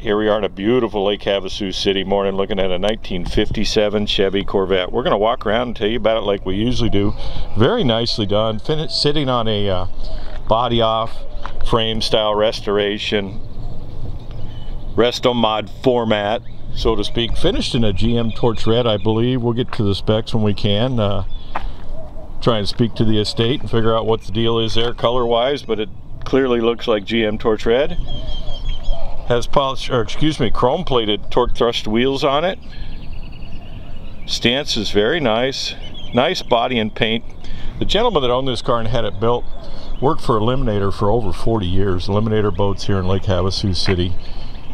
Here we are in a beautiful Lake Havasu City morning looking at a 1957 Chevy Corvette. We're going to walk around and tell you about it like we usually do. Very nicely done. Sitting on a body off frame style restoration. Resto-Mod format, so to speak. Finished in a GM torch red, I believe. We'll get to the specs when we can. Try and speak to the estate and figure out what the deal is there color wise, but it clearly looks like GM torch red. Has polished, or excuse me, chrome plated torque thrust wheels on it. Stance is very nice. Nice body and paint. The gentleman that owned this car and had it built worked for Eliminator for over 40 years. Eliminator boats here in Lake Havasu City.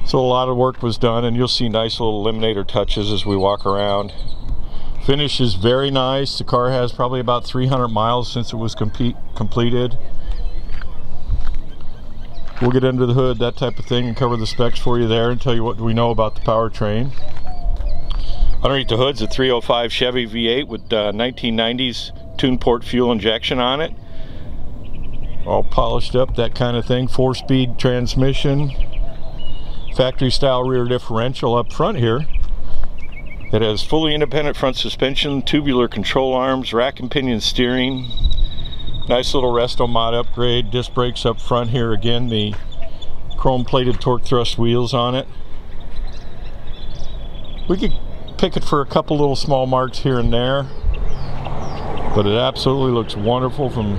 So a lot of work was done, and you'll see nice little Eliminator touches as we walk around. Finish is very nice. The car has probably about 300 miles since it was completed. We'll get under the hood, that type of thing, and cover the specs for you there and tell you what we know about the powertrain. Underneath the hood's a 305 Chevy V8 with 1990s tune port fuel injection on it. All polished up, that kind of thing. 4-speed transmission. Factory style rear differential up front here. It has fully independent front suspension, tubular control arms, rack and pinion steering. Nice little Resto-Mod upgrade. Disc brakes up front here. Again, the chrome plated torque thrust wheels on it. We could pick it for a couple little small marks here and there, but it absolutely looks wonderful from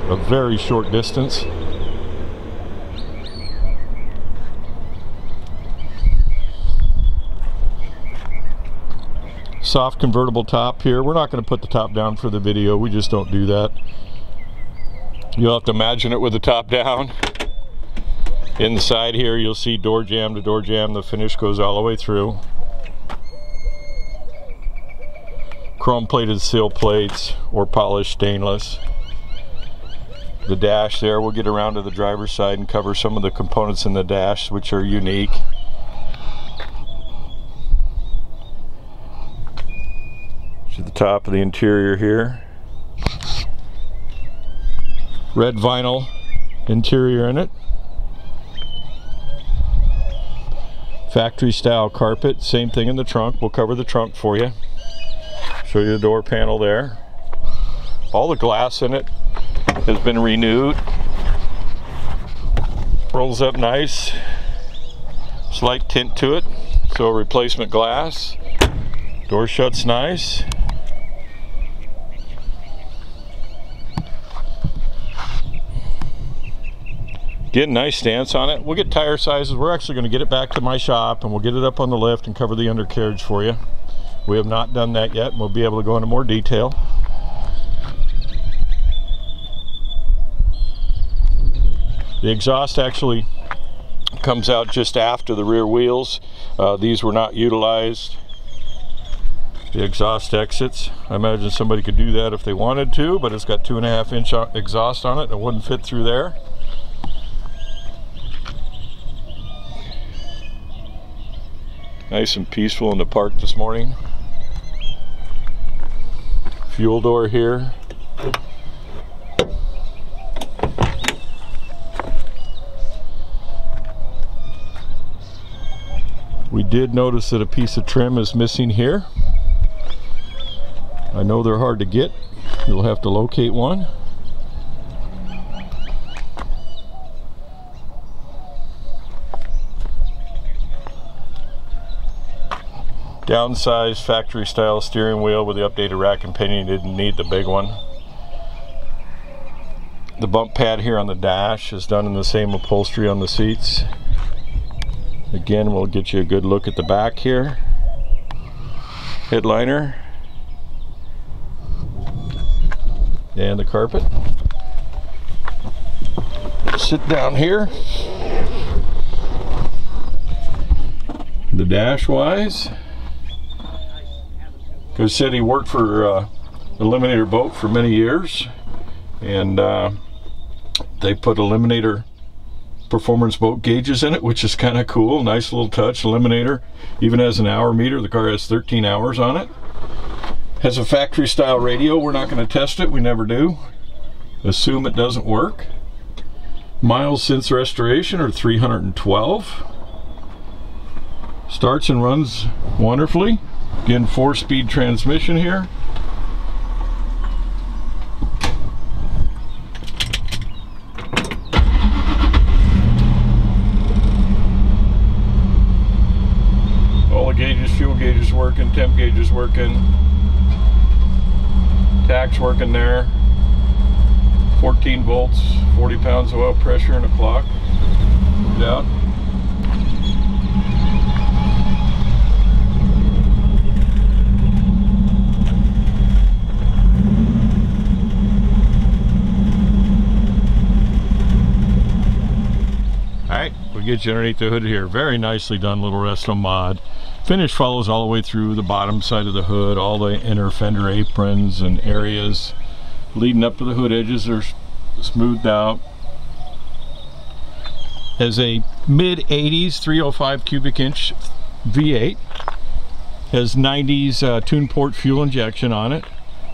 a very short distance. Soft convertible top here. We're not going to put the top down for the video. We just don't do that. You'll have to imagine it with the top down. Inside here you'll see door jamb to door jamb. The finish goes all the way through. Chrome plated sill plates or polished stainless. The dash there, we'll get around to the driver's side and cover some of the components in the dash which are unique. To the top of the interior here. Red vinyl interior in it. Factory style carpet, same thing in the trunk. We'll cover the trunk for you. Show you the door panel there. All the glass in it has been renewed. Rolls up nice. Slight tint to it, so replacement glass. Door shuts nice. Get a nice stance on it. We'll get tire sizes. We're actually going to get it back to my shop and we'll get it up on the lift and cover the undercarriage for you. We have not done that yet, and we'll be able to go into more detail. The exhaust actually comes out just after the rear wheels. These were not utilized. The exhaust exits. I imagine somebody could do that if they wanted to, but it's got 2.5-inch exhaust on it and it wouldn't fit through there. Nice and peaceful in the park this morning. Fuel door here. We did notice that a piece of trim is missing here. I know they're hard to get. You'll have to locate one. Downsized factory style steering wheel with the updated rack and pinion. You didn't need the big one. The bump pad here on the dash is done in the same upholstery on the seats. Again, we'll get you a good look at the back here. Headliner. And the carpet. Sit down here. The dash wise. Because said he worked for Eliminator boat for many years, and they put Eliminator performance boat gauges in it, which is kind of cool. Nice little touch. Eliminator even has an hour meter. The car has 13 hours on it. Has a factory style radio. We're not going to test it. We never do. Assume it doesn't work. Miles since restoration are 312. Starts and runs wonderfully. Again, 4-speed transmission here. All the gauges, fuel gauges working, temp gauges working. Tach's working there. 14 volts, 40 pounds of oil pressure in a clock. Out. Alright, we'll get you underneath the hood here. Very nicely done little Resto-Mod. Finish follows all the way through the bottom side of the hood. All the inner fender aprons and areas leading up to the hood edges are smoothed out. Has a mid-80s 305 cubic inch V8. Has 90s tune port fuel injection on it.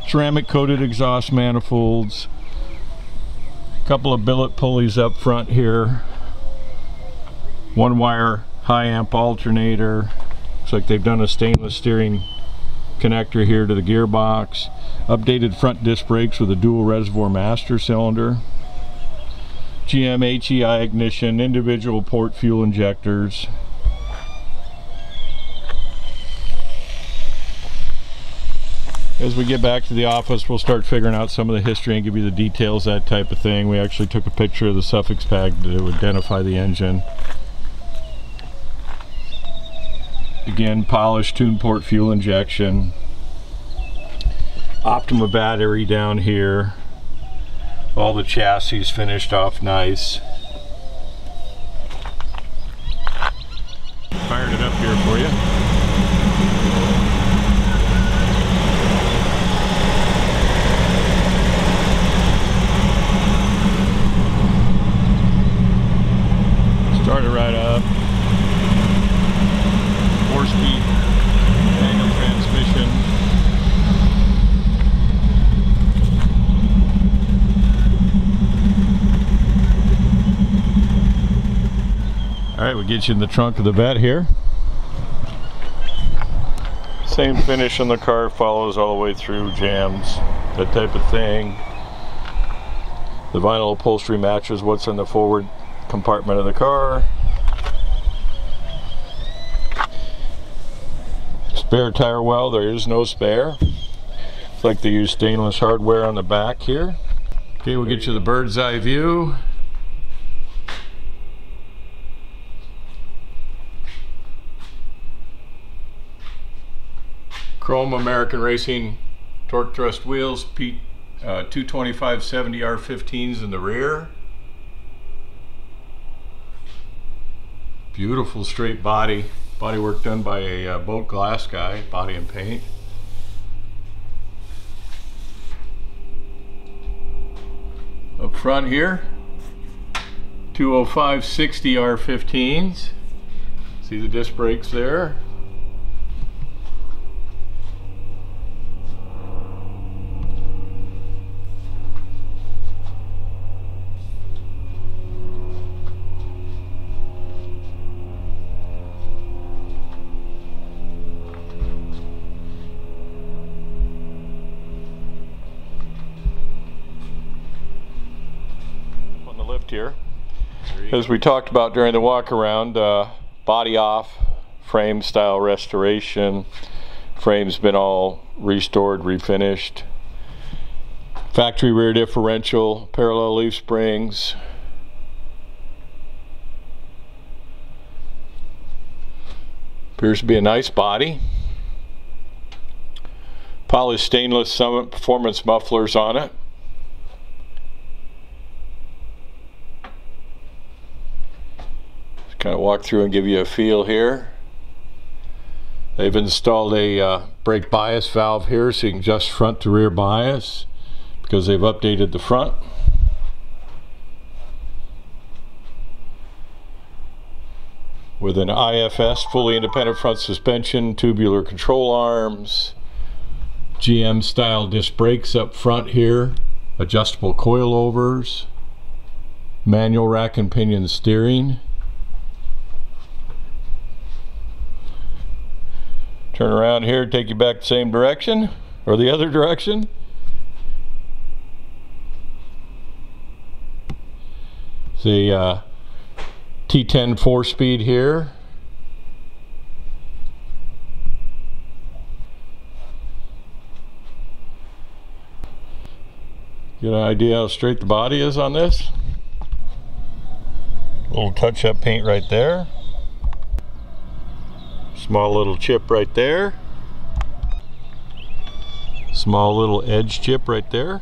Ceramic coated exhaust manifolds. A couple of billet pulleys up front here. 1-wire high amp alternator. Looks like they've done a stainless steering connector here to the gearbox. Updated front disc brakes with a dual reservoir master cylinder. GM HEI ignition, individual port fuel injectors. As we get back to the office, we'll start figuring out some of the history and give you the details, that type of thing. We actually took a picture of the suffix tag to identify the engine. Again, polished tune port fuel injection. Optima battery down here. All the chassis finished off nice. Fired it up here for you. Start it right up. 4-speed manual transmission. Alright, we'll get you in the trunk of the Vette here. Same finish on the car, follows all the way through, jams, that type of thing. The vinyl upholstery matches what's in the forward compartment of the car. Spare tire well, there is no spare. It's like they use stainless hardware on the back here. Okay, we'll get you the bird's eye view. Chrome American Racing torque thrust wheels, 225/70 R15s in the rear. Beautiful straight body. Body work done by a boat glass guy, body and paint. Up front here, 205/60 R15s. See the disc brakes there. Here, as we talked about during the walk around, body off, frame style restoration. Frame's been all restored, refinished. Factory rear differential, parallel leaf springs. Appears to be a nice body. Polished stainless Summit performance mufflers on it. Kind of walk through and give you a feel here. They've installed a brake bias valve here so you can adjust front to rear bias because they've updated the front. With an IFS fully independent front suspension, tubular control arms, GM style disc brakes up front here, adjustable coilovers, manual rack and pinion steering. Turn around here, take you back the same direction, or the other direction. The T10 4-speed here. Get an idea how straight the body is on this. Little touch-up paint right there. Small little chip right there. Small little edge chip right there.